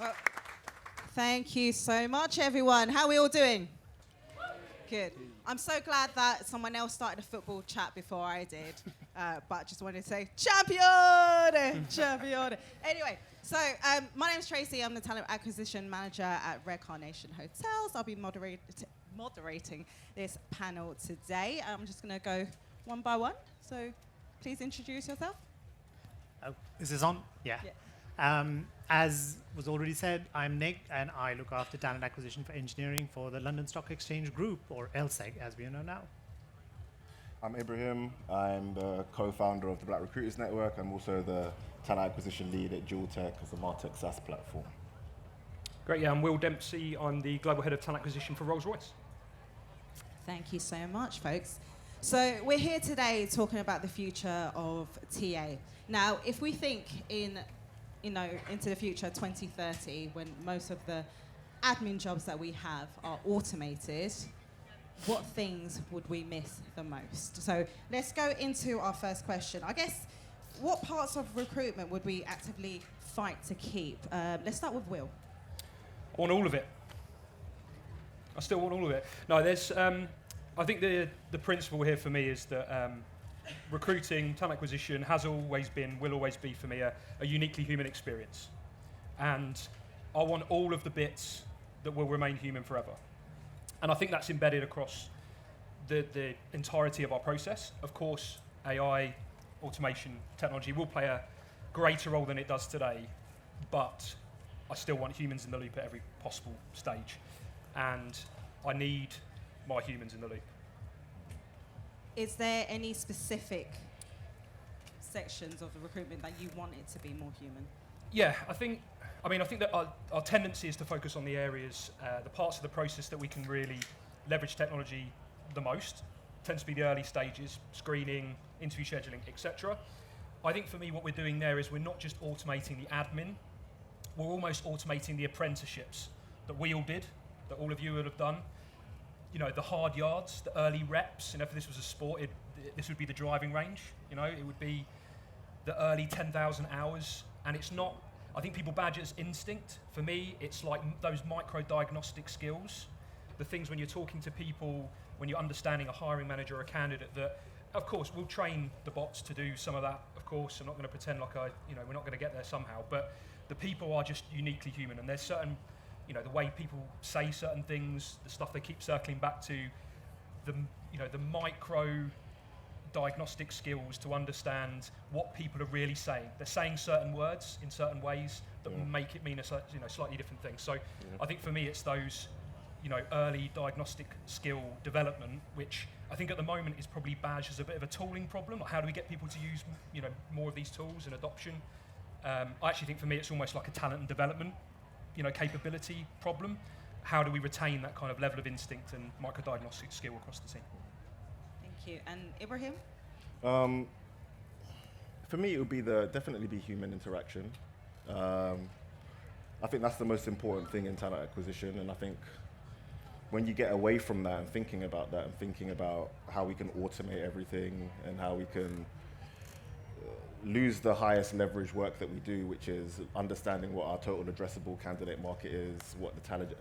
Well, thank you so much, everyone. How are we all doing? Good. I'm so glad that someone else started a football chat before I did. But just wanted to say, champion! Champion! Anyway, so my name's Tracy. I'm the Talent Acquisition Manager at Carnation Hotels. I'll be moderating this panel today. I'm just going to go one by one. So please introduce yourself. Oh, is this on? Yeah. As was already said, I'm Nick, and I look after talent acquisition for engineering for the London Stock Exchange Group, or LSEG, as we know now. I'm Ibrahim. I'm the co-founder of the Black Recruiters Network. I'm also the talent acquisition lead at Duel as a Martech SaaS platform. Great, yeah, I'm Will Dempsey. I'm the global head of talent acquisition for Royce. Thank you so much, folks. So we're here today talking about the future of TA. Now, if we think into the future, 2030, when most of the admin jobs that we have are automated, what things would we miss the most? So let's go into our first question. I guess, what parts of recruitment would we actively fight to keep? Let's start with Will. I want all of it. I still want all of it. No, there's. I think the principle here for me is that recruiting, talent acquisition has always been, will always be for me a uniquely human experience. And I want all of the bits that will remain human forever. And I think that's embedded across the entirety of our process. Of course, AI, automation, technology will play a greater role than it does today, but I still want humans in the loop at every possible stage. And I need my humans in the loop. Is there any specific sections of the recruitment that you want it to be more human? Yeah, I think that our tendency is to focus on the areas, the parts of the process that we can really leverage technology the most. Tends to be the early stages, screening, interview scheduling, etc. I think for me what we're doing there is we're not just automating the admin, we're almost automating the apprenticeships that we all did, that all of you would have done. You know, the hard yards, the early reps, if this was a sport, this would be the driving range, it would be the early 10,000 hours, and it's not, I think people badge it as instinct. For me, it's like those micro-diagnostic skills, the things when you're talking to people, when you're understanding a hiring manager or a candidate that, of course, we'll train the bots to do some of that, of course. I'm not going to pretend like we're not going to get there somehow, but the people are just uniquely human, and there's certain, the way people say certain things, the stuff they keep circling back to, the micro diagnostic skills to understand what people are really saying. They're saying certain words in certain ways that make it mean a slightly different thing. So I think for me it's those early diagnostic skill development, which I think at the moment is probably badged as a bit of a tooling problem. Like how do we get people to use more of these tools and adoption? I actually think for me it's almost like a talent and development capability problem. How do we retain that kind of level of instinct and micro-diagnostic skill across the team? Thank you. And Ibrahim? For me, it would be definitely be human interaction. I think that's the most important thing in talent acquisition, and I think when you get away from that and thinking about that and thinking about how we can automate everything and how we can lose the highest leverage work that we do, which is understanding what our total addressable candidate market is, what the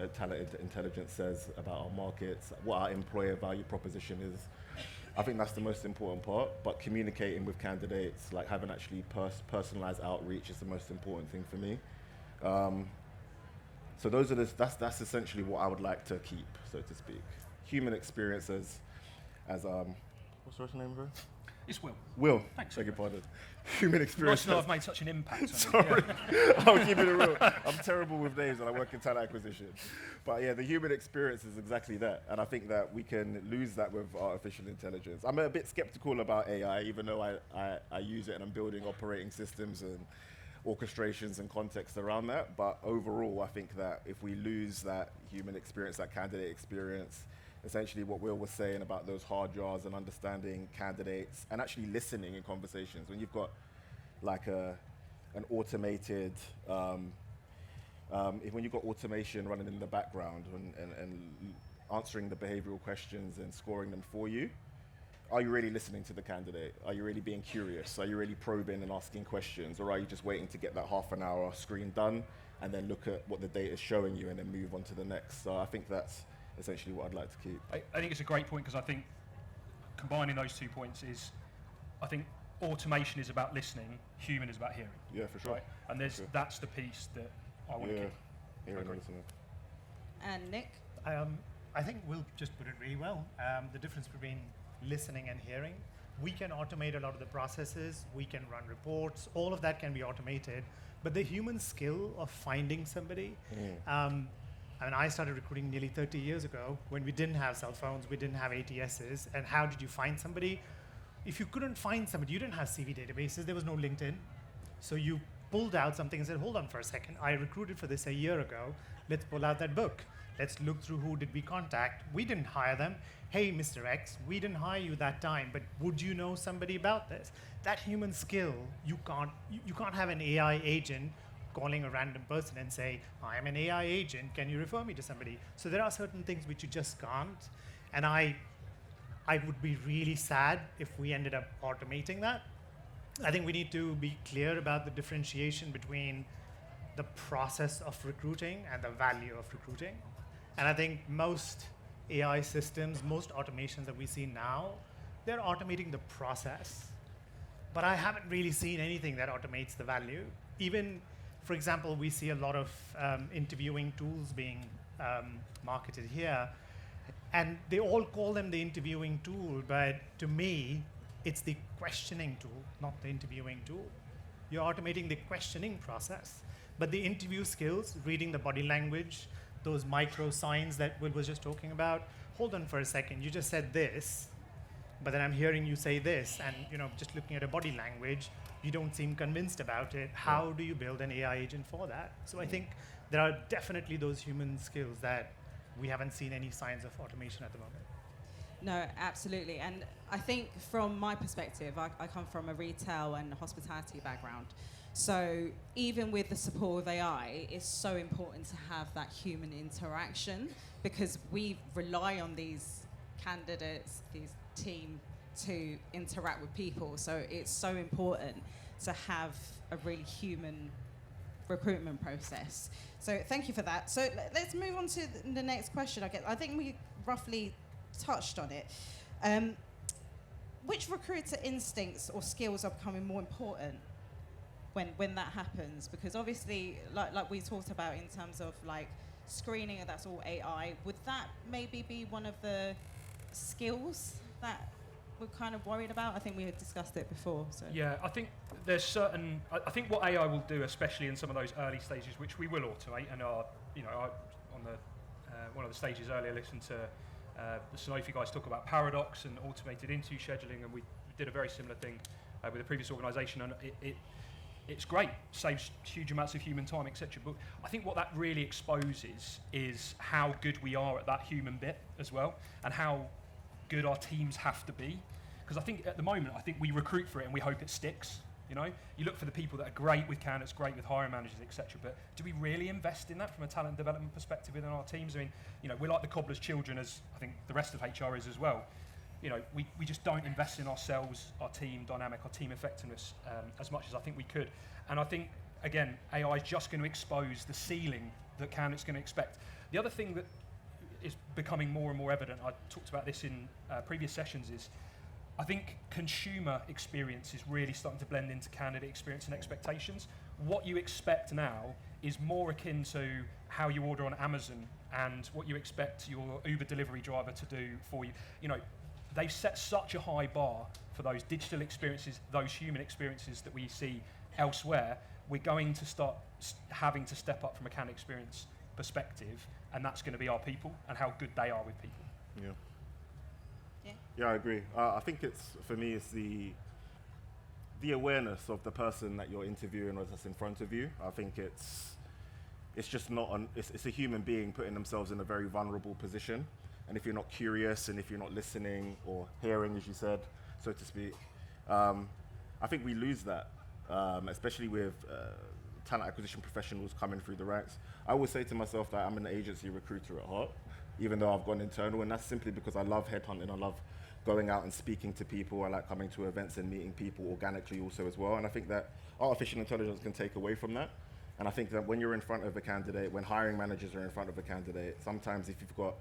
talent intelligence says about our markets, what our employer value proposition is. I think that's the most important part, but communicating with candidates, like having actually personalized outreach is the most important thing for me. So that's essentially what I would like to keep, so to speak. Human experiences as what's your name, bro? It's Will. Will. Thanks. Beg your pardon. Human experience. Nice to know I've made such an impact. Sorry. I'll keep it real. I'm terrible with names and I work in talent acquisition. But yeah, the human experience is exactly that. And I think that we can lose that with artificial intelligence. I'm a bit skeptical about AI, even though I use it and I'm building operating systems and orchestrations and context around that. But overall, I think that if we lose that human experience, that candidate experience, essentially what Will was saying about those hard yards and understanding candidates and actually listening in conversations. When you've got like an automated, when you've got automation running in the background and answering the behavioral questions and scoring them for you, are you really listening to the candidate? Are you really being curious? Are you really probing and asking questions? Or are you just waiting to get that half an hour screen done and then look at what the data is showing you and then move on to the next? So I think that's essentially what I'd like to keep. I think it's a great point, because I think combining those 2 points is, I think automation is about listening, human is about hearing. Yeah, for sure. Right? And that's the piece that I want to keep. Hearing and listening. And Nick? I think Will just put it really well. The difference between listening and hearing. We can automate a lot of the processes. We can run reports. All of that can be automated. But the human skill of finding somebody. I started recruiting nearly 30 years ago when we didn't have cell phones, we didn't have ATSs. And how did you find somebody? If you couldn't find somebody, you didn't have CV databases. There was no LinkedIn. So you pulled out something and said, hold on for a second. I recruited for this a year ago. Let's pull out that book. Let's look through who did we contact. We didn't hire them. Hey, Mr. X, we didn't hire you that time, but would you know somebody about this? That human skill, you can't have an AI agent calling a random person and say, I am an AI agent, can you refer me to somebody? So there are certain things which you just can't. And I would be really sad if we ended up automating that. I think we need to be clear about the differentiation between the process of recruiting and the value of recruiting. And I think most AI systems, most automations that we see now, they're automating the process. But I haven't really seen anything that automates the value. Even, for example, we see a lot of interviewing tools being marketed here. And they all call them the interviewing tool, but to me, it's the questioning tool, not the interviewing tool. You're automating the questioning process. But the interview skills, reading the body language, those micro signs that Will was just talking about, hold on for a second, you just said this, but then I'm hearing you say this, and just looking at a body language, you don't seem convinced about it. How do you build an AI agent for that? So I think there are definitely those human skills that we haven't seen any signs of automation at the moment. No, absolutely. And I think from my perspective, I come from a retail and hospitality background. So even with the support of AI, it's so important to have that human interaction, because we rely on these candidates, these team, to interact with people. So it's so important to have a really human recruitment process. So thank you for that. So let's move on to the next question. I think we roughly touched on it. Which recruiter instincts or skills are becoming more important when that happens? Because obviously, like we talked about in terms of like screening, that's all AI. Would that maybe be one of the skills that we're kind of worried about? I think we had discussed it before. So yeah, I think there's certain. I think what AI will do, especially in some of those early stages, which we will automate, and on the one of the stages earlier, listened to the Sanofi guys talk about paradox and automated interview scheduling, and we did a very similar thing with a previous organisation, and it's great, saves huge amounts of human time, etc. But I think what that really exposes is how good we are at that human bit as well, and how good our teams have to be. Because I think at the moment, we recruit for it and we hope it sticks. You look for the people that are great with candidates, great with hiring managers, etc. But do we really invest in that from a talent development perspective within our teams? We're like the cobbler's children, as I think the rest of HR is as well. We just don't invest in ourselves, our team dynamic, our team effectiveness as much as I think we could. And I think, again, AI is just going to expose the ceiling that candidates going to expect. The other thing that is becoming more and more evident, I talked about this in previous sessions, is I think consumer experience is really starting to blend into candidate experience and expectations. What you expect now is more akin to how you order on Amazon and what you expect your Uber delivery driver to do for you. They've set such a high bar for those digital experiences, those human experiences that we see elsewhere. We're going to start having to step up from a candidate experience perspective, and that's going to be our people and how good they are with people. Yeah, I agree. I think for me, it's the awareness of the person that you're interviewing or that's in front of you. I think it's just it's a human being putting themselves in a very vulnerable position. And if you're not curious and if you're not listening or hearing, as you said, so to speak, I think we lose that, especially with talent acquisition professionals coming through the ranks. I always say to myself that I'm an agency recruiter at heart, even though I've gone internal, and that's simply because I love headhunting, I love going out and speaking to people. I like coming to events and meeting people organically also as well. And I think that artificial intelligence can take away from that. And I think that when you're in front of a candidate, when hiring managers are in front of a candidate, sometimes if you've got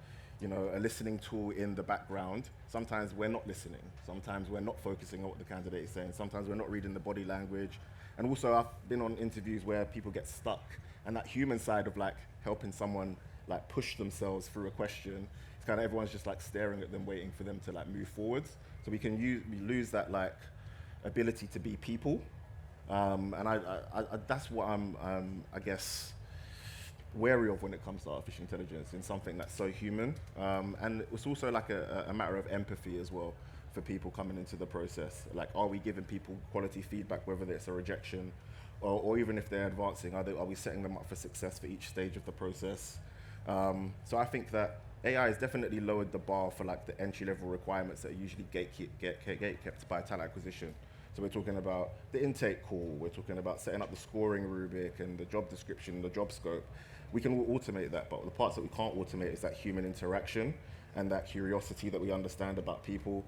a listening tool in the background, sometimes we're not listening. Sometimes we're not focusing on what the candidate is saying. Sometimes we're not reading the body language. And also I've been on interviews where people get stuck, and that human side of like helping someone like push themselves through a question, it's kind of everyone's just like staring at them, waiting for them to like move forwards. So we lose that like ability to be people. And I that's what I'm, I guess, wary of when it comes to artificial intelligence, in something that's so human. And it's also like a matter of empathy as well for people coming into the process. Like, are we giving people quality feedback, whether it's a rejection or even if they're advancing, are we setting them up for success for each stage of the process? So I think that AI has definitely lowered the bar for like the entry-level requirements that are usually gate-kept by talent acquisition. So we're talking about the intake call, we're talking about setting up the scoring rubric and the job description, the job scope. We can automate that, but the parts that we can't automate is that human interaction and that curiosity that we understand about people.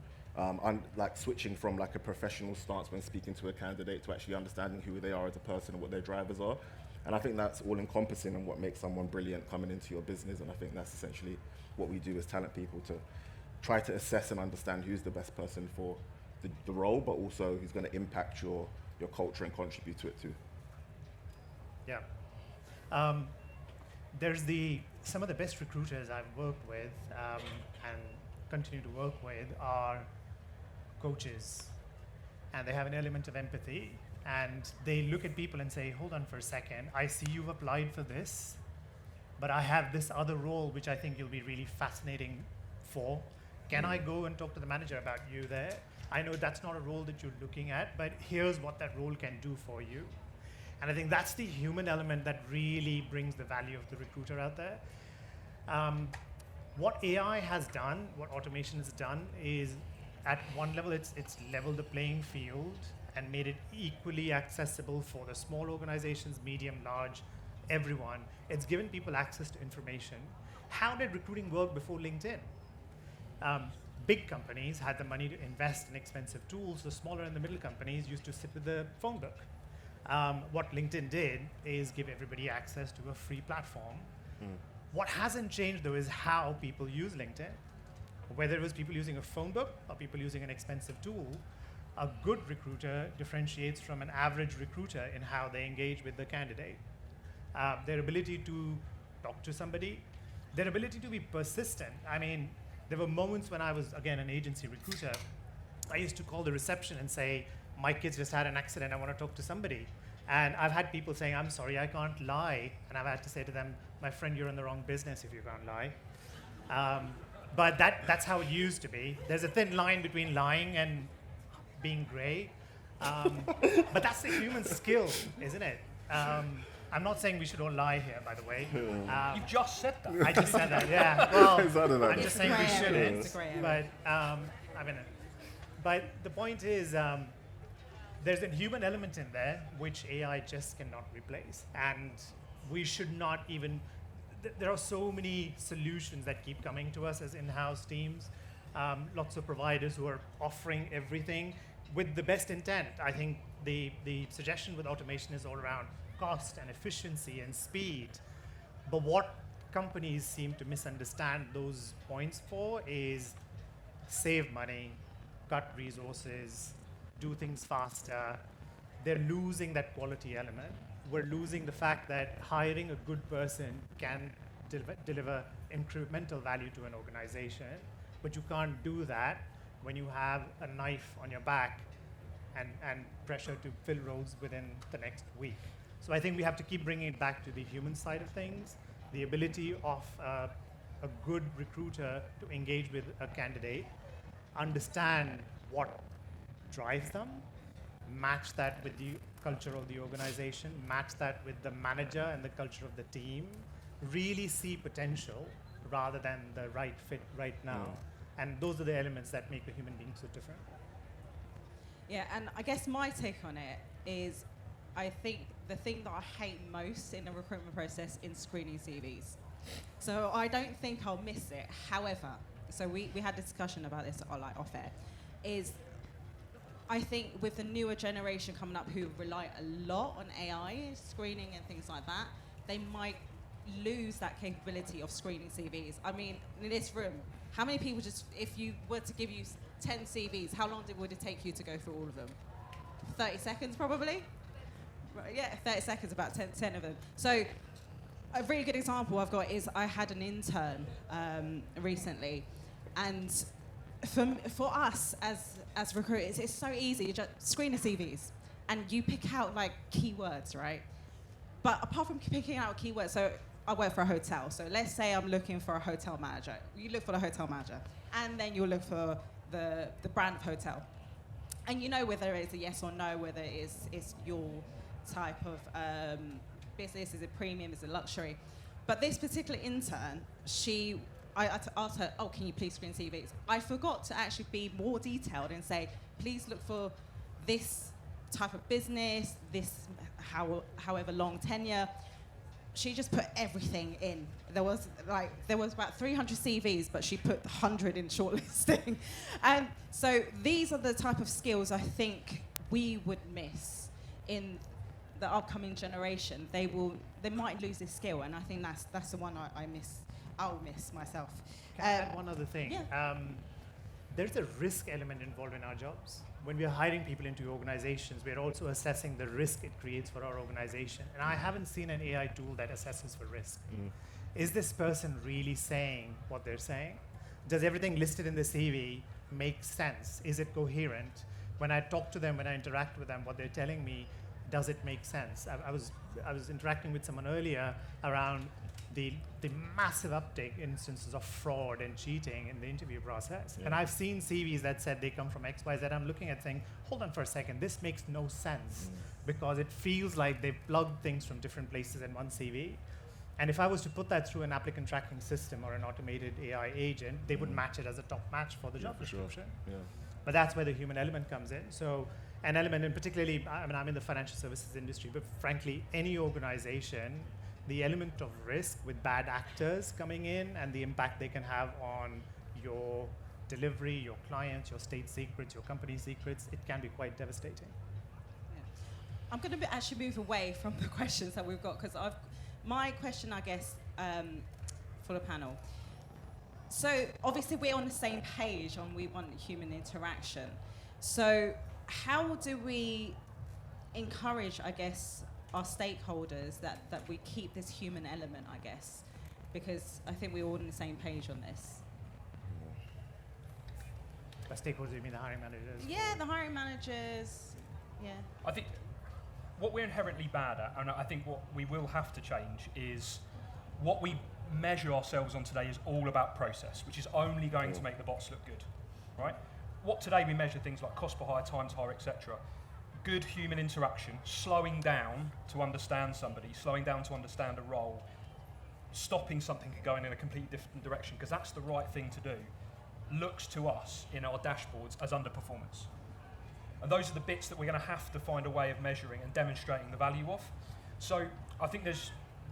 Like switching from like a professional stance when speaking to a candidate to actually understanding who they are as a person and what their drivers are. And I think that's all encompassing and what makes someone brilliant coming into your business. And I think that's essentially what we do as talent people, to try to assess and understand who's the best person for the role, but also who's going to impact your culture and contribute to it too. Yeah. There's some of the best recruiters I've worked with and continue to work with are coaches, and they have an element of empathy, and they look at people and say, hold on for a second, I see you've applied for this, but I have this other role which I think you'll be really fascinating for. Can I go and talk to the manager about you there? I know that's not a role that you're looking at, but here's what that role can do for you. And I think that's the human element that really brings the value of the recruiter out there. What AI has done, what automation has done, is at one level it's leveled the playing field and made it equally accessible for the small organizations, medium, large, everyone. It's given people access to information. How did recruiting work before LinkedIn? Big companies had the money to invest in expensive tools. The smaller and the middle companies used to sit with the phone book. What LinkedIn did is give everybody access to a free platform. What hasn't changed, though, is how people use LinkedIn. Whether it was people using a phone book or people using an expensive tool, a good recruiter differentiates from an average recruiter in how they engage with the candidate. Their ability to talk to somebody, their ability to be persistent. I mean, there were moments when I was, again, an agency recruiter, I used to call the reception and say, my kids just had an accident, I want to talk to somebody. And I've had people saying, I'm sorry, I can't lie. And I've had to say to them, my friend, you're in the wrong business if you can't lie. But that's how it used to be. There's a thin line between lying and being grey. But that's the human skill, isn't it? I'm not saying we should all lie here, by the way. You just said that. I just said that, yeah. Well, I'm It's just a saying we grey area, shouldn't. it's a grey area. But the point is, there's a human element in there which AI just cannot replace. And we should not even, there are so many solutions that keep coming to us as in-house teams. Lots of providers who are offering everything with the best intent. I think the suggestion with automation is all around cost and efficiency and speed. But what companies seem to misunderstand those points for is save money, cut resources, do things faster. They're losing that quality element. We're losing the fact that hiring a good person can deliver incremental value to an organization, but you can't do that when you have a knife on your back and pressure to fill roles within the next week. So I think we have to keep bringing it back to the human side of things, the ability of a good recruiter to engage with a candidate, understand what drives them, match that with the culture of the organization, match that with the manager and the culture of the team, really see potential rather than the right fit right now. And those are the elements that make a human being so different. Yeah, and I guess my take on it is, I think the thing that I hate most in the recruitment process is screening CVs. So I don't think I'll miss it. However, so we had a discussion about this like off air, is I think with the newer generation coming up who rely a lot on AI screening and things like that, they might lose that capability of screening CVs. I mean, in this room, how many people just, if you were to give you 10 CVs, how long would it take you to go through all of them? 30 seconds probably? Right, yeah, 30 seconds, about 10 of them. So a really good example I've got is I had an intern recently, and for us as recruiters, it's so easy. You just screen the CVs, and you pick out like keywords, right? But apart from picking out keywords, so I work for a hotel. So let's say I'm looking for a hotel manager. You look for the hotel manager, and then you'll look for the brand of hotel, and you know whether it's a yes or no, whether it's your type of business, is it premium, is it luxury. But this particular intern, I asked her, oh, can you please screen CVs? I forgot to actually be more detailed and say, please look for this type of business, this however long tenure. She just put everything in. There was about 300 CVs, but she put 100 in shortlisting. And so these are the type of skills I think we would miss in the upcoming generation. They might lose this skill, and I think that's the one I'll miss myself. Can I add one other thing? Yeah. There's a risk element involved in our jobs. When we are hiring people into organizations, we're also assessing the risk it creates for our organization. And I haven't seen an AI tool that assesses for risk. Is this person really saying what they're saying? Does everything listed in the CV make sense? Is it coherent? When I talk to them, when I interact with them, what they're telling me, does it make sense? I was interacting with someone earlier around the massive uptake in instances of fraud and cheating in the interview process. Yeah. And I've seen CVs that said they come from XYZ. I'm looking at saying, hold on for a second, this makes no sense, because it feels like they've plugged things from different places in one CV. And if I was to put that through an applicant tracking system or an automated AI agent, they would match it as a top match for the job description. Sure. Yeah. But that's where the human element comes in. So an element, and particularly, I mean, I'm in the financial services industry, but frankly, any organization, the element of risk with bad actors coming in and the impact they can have on your delivery, your clients, your state secrets, your company secrets, it can be quite devastating. Yeah. I'm going to actually move away from the questions that we've got, because my question, I guess, for the panel. So obviously we're on the same page on we want human interaction. So how do we encourage, I guess, our stakeholders that we keep this human element, I guess, because I think we're all on the same page on this. By stakeholders, you mean the hiring managers? Yeah, the hiring managers. Yeah. I think what we're inherently bad at, and I think what we will have to change, is what we measure ourselves on today is all about process, which is only going to make the bots look good, right? What today we measure things like cost per hire, time to hire, etc. Good human interaction, slowing down to understand somebody, slowing down to understand a role, stopping something going in a completely different direction, because that's the right thing to do, looks to us in our dashboards as underperformance. And those are the bits that we're going to have to find a way of measuring and demonstrating the value of. So I think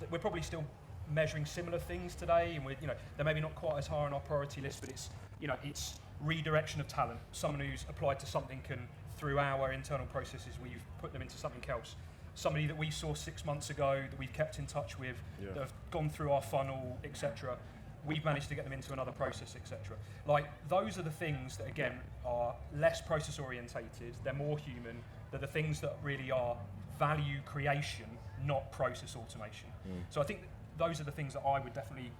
we're probably still measuring similar things today, and they're maybe not quite as high on our priority list, but it's redirection of talent. Someone who's applied to something can, through our internal processes, we've put them into something else. Somebody that we saw 6 months ago that we've kept in touch with, that have gone through our funnel, etc. We've managed to get them into another process, etc. Like, those are the things that, again, are less process orientated, they're more human, they're the things that really are value creation, not process automation. So I think those are the things that I would definitely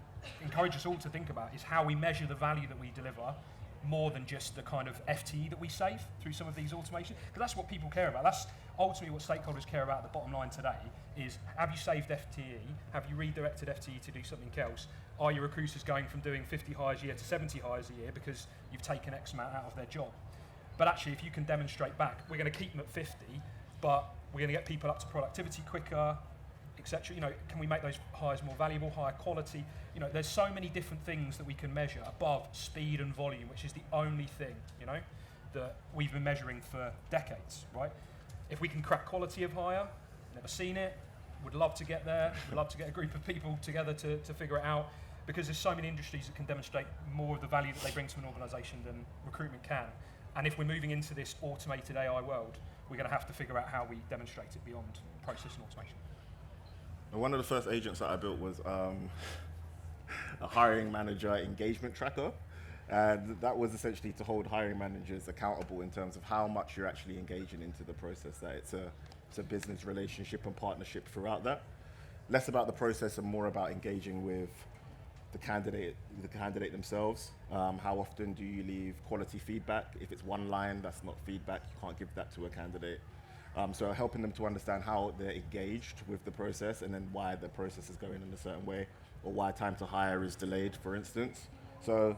encourage us all to think about, is how we measure the value that we deliver, more than just the kind of FTE that we save through some of these automation, because that's what people care about. That's ultimately what stakeholders care about at the bottom line today, is have you saved FTE? Have you redirected FTE to do something else? Are your recruiters going from doing 50 hires a year to 70 hires a year because you've taken X amount out of their job? But actually, if you can demonstrate back, we're going to keep them at 50, but we're going to get people up to productivity quicker, etc. Can we make those hires more valuable, higher quality? There's so many different things that we can measure above speed and volume, which is the only thing, that we've been measuring for decades, right? If we can crack quality of hire, never seen it, would love to get there, would love to get a group of people together to figure it out. because there's so many industries that can demonstrate more of the value that they bring to an organisation than recruitment can. And if we're moving into this automated AI world, we're going to have to figure out how we demonstrate it beyond process and automation. And one of the first agents that I built was a hiring manager engagement tracker. And that was essentially to hold hiring managers accountable in terms of how much you're actually engaging into the process, that it's a business relationship and partnership throughout that. Less about the process and more about engaging with the candidate themselves. How often do you leave quality feedback? If it's one line, that's not feedback. You can't give that to a candidate. So helping them to understand how they're engaged with the process and then why the process is going in a certain way or why time to hire is delayed, for instance. So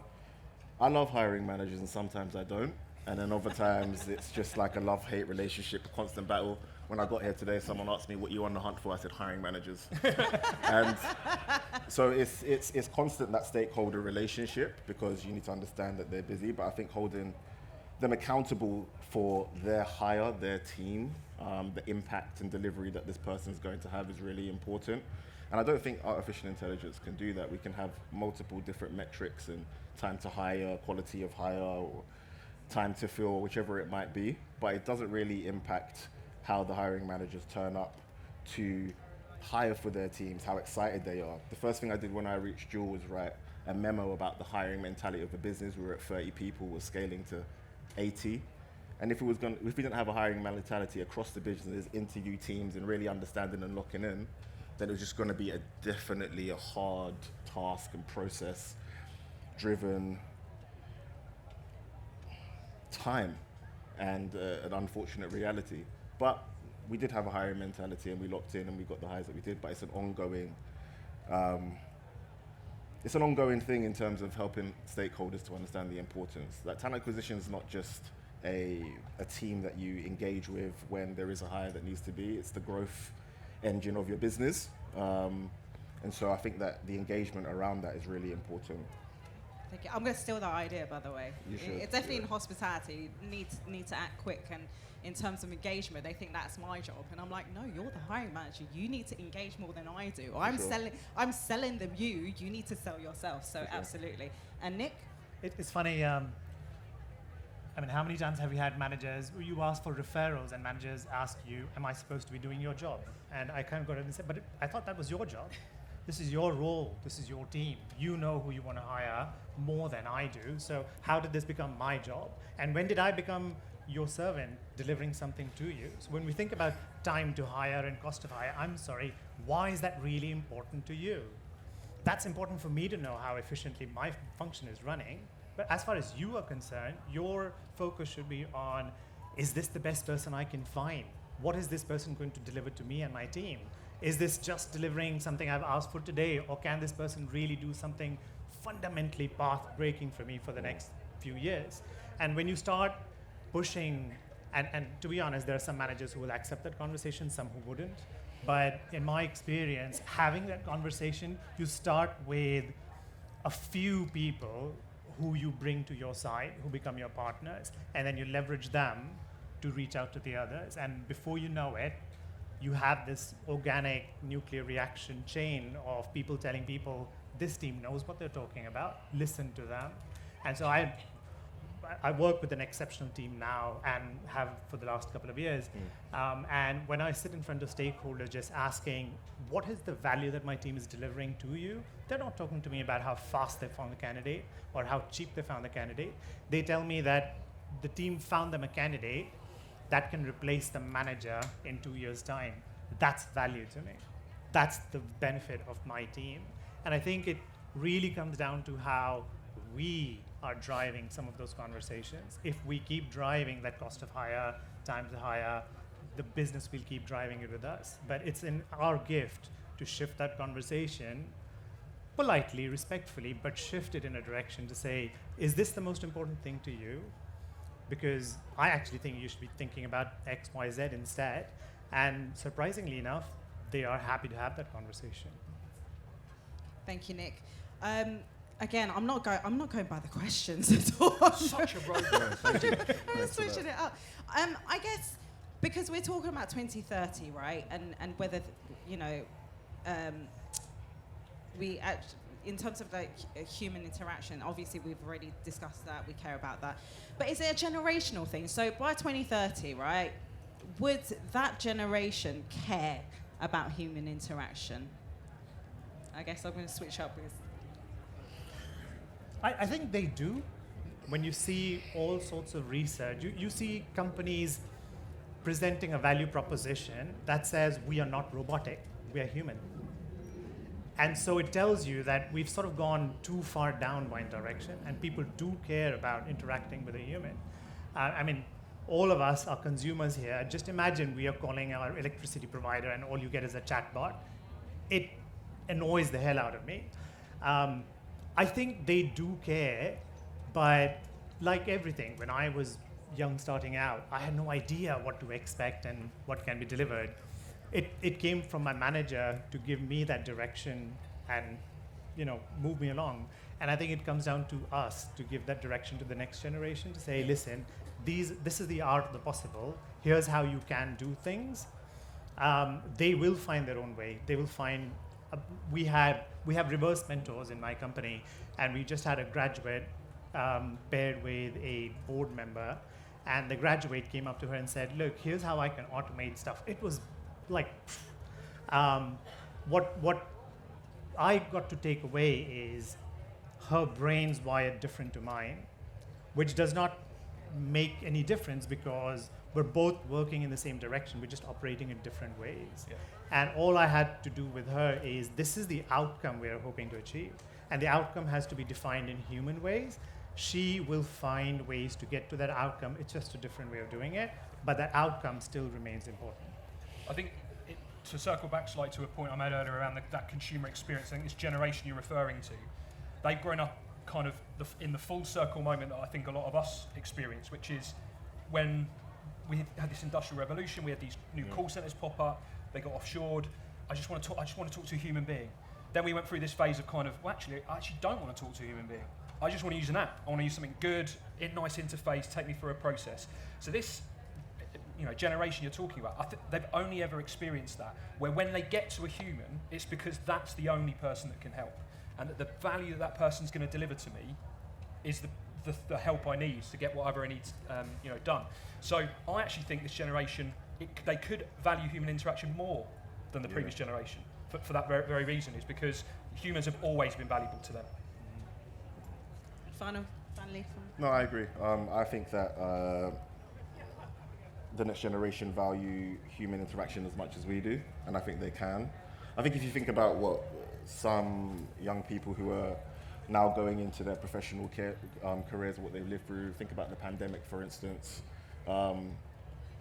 I love hiring managers and sometimes I don't. And then other times it's just like a love-hate relationship, a constant battle. When I got here today, someone asked me, what you on the hunt for? I said, hiring managers. And so it's constant, that stakeholder relationship, because you need to understand that they're busy. But I think holding them accountable for their hire, their team, the impact and delivery that this person is going to have is really important. And I don't think artificial intelligence can do that. We can have multiple different metrics and time to hire, quality of hire, or time to fill, whichever it might be, but it doesn't really impact how the hiring managers turn up to hire for their teams, how excited they are. The first thing I did when I reached Duel was write a memo about the hiring mentality of the business. We were at 30 people, we're scaling to 80. And if we didn't have a hiring mentality across the business, interview teams and really understanding and locking in, then it was just going to be definitely a hard task and process driven time and an unfortunate reality. But we did have a hiring mentality and we locked in and we got the hires that we did, but it's an ongoing thing in terms of helping stakeholders to understand the importance. That talent acquisition is not just a team that you engage with when there is a hire that needs to be, it's the growth engine of your business. And so I think that the engagement around that is really important. Thank you. I'm going to steal that idea, by the way. You should, It's definitely yeah. in hospitality. Need to act quick, and in terms of engagement, they think that's my job, and I'm like, no, you're the hiring manager. You need to engage more than I do. I'm selling them you. You need to sell yourself. So absolutely. And Nick, It's funny. I mean, how many times have you had managers where you ask for referrals and managers ask you, am I supposed to be doing your job? And I kind of got it and said, but I thought that was your job. This is your role. This is your team. You know who you want to hire more than I do. So how did this become my job? And when did I become your servant delivering something to you? So when we think about time to hire and cost of hire, I'm sorry, why is that really important to you? That's important for me to know how efficiently my function is running. But as far as you are concerned, your focus should be on, is this the best person I can find? What is this person going to deliver to me and my team? Is this just delivering something I've asked for today, or can this person really do something fundamentally path-breaking for me for the next few years? And when you start pushing, and to be honest, there are some managers who will accept that conversation, some who wouldn't. But in my experience, having that conversation, you start with a few people who you bring to your side, who become your partners, and then you leverage them to reach out to the others. And before you know it, you have this organic nuclear reaction chain of people telling people, this team knows what they're talking about, listen to them. And so I work with an exceptional team now and have for the last couple of years. And when I sit in front of stakeholders just asking, what is the value that my team is delivering to you? They're not talking to me about how fast they found the candidate or how cheap they found the candidate. They tell me that the team found them a candidate that can replace the manager in 2 years' time. That's value to me. That's the benefit of my team. And I think it really comes down to how we are driving some of those conversations. If we keep driving that cost of hire, time to hire, the business will keep driving it with us. But it's in our gift to shift that conversation politely, respectfully, but shift it in a direction to say, is this the most important thing to you? Because I actually think you should be thinking about X, Y, Z instead. And surprisingly enough, they are happy to have that conversation. thank you, Nick. Again, I'm not going by the questions at all. Such a road. I'm just switching it up. I guess because we're talking about 2030, right? And whether in terms of like human interaction, obviously we've already discussed that, we care about that. But is it a generational thing? So by 2030, right, would that generation care about human interaction? I guess I'm going to switch up with... I think they do. When you see all sorts of research, you see companies presenting a value proposition that says we are not robotic, we are human. And so it tells you that we've sort of gone too far down one direction, and people do care about interacting with a human. I mean, all of us are consumers here. Just imagine we are calling our electricity provider and all you get is a chatbot. It annoys the hell out of me. I think they do care, but like everything, when I was young starting out, I had no idea what to expect and what can be delivered. It came from my manager to give me that direction and, you know, move me along. And I think it comes down to us to give that direction to the next generation, to say, listen, this is the art of the possible. Here's how you can do things. They will find their own way. They will find. We have reverse mentors in my company, and we just had a graduate paired with a board member, and the graduate came up to her and said, "Look, here's how I can automate stuff." It was like, what I got to take away is her brain's wired different to mine, which does not make any difference because we're both working in the same direction. We're just operating in different ways. Yeah. And all I had to do with her is, this is the outcome we're hoping to achieve. And the outcome has to be defined in human ways. She will find ways to get to that outcome. It's just a different way of doing it, but that outcome still remains important. I think, to circle back slightly to a point I made earlier around that consumer experience, I think this generation you're referring to, they've grown up kind of in the full circle moment that I think a lot of us experience, which is when we had this industrial revolution, we had these new call centers pop up, they got offshored. I just want to talk to a human being. Then we went through this phase of kind of, well, actually, I actually don't want to talk to a human being. I just want to use an app. I want to use something good, nice interface, take me through a process. So this, generation you're talking about, they've only ever experienced that, where when they get to a human, it's because that's the only person that can help, and that the value that person's going to deliver to me is the help I need to get whatever I need, done. So I actually think this generation, they could value human interaction more than the previous generation for that very reason, is because humans have always been valuable to them. Finally. No, I agree. I think that the next generation value human interaction as much as we do, and I think they can. I think if you think about what some young people who are now going into their professional careers, what they've lived through, think about the pandemic, for instance, and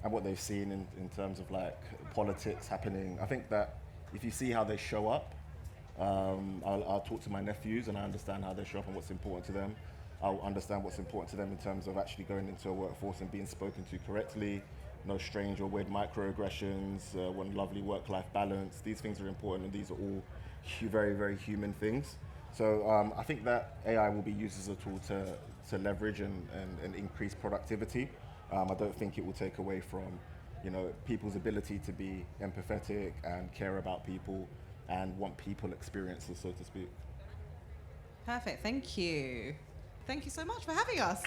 what they've seen in terms of like politics happening. I think that if you see how they show up, I'll talk to my nephews and I understand how they show up and what's important to them. I'll understand what's important to them in terms of actually going into a workforce and being spoken to correctly, no strange or weird microaggressions, one lovely work-life balance. These things are important, and these are all very, very human things. So I think that AI will be used as a tool to leverage and increase productivity. I don't think it will take away from, people's ability to be empathetic and care about people and want people experiences, so to speak. Perfect, thank you. Thank you so much for having us.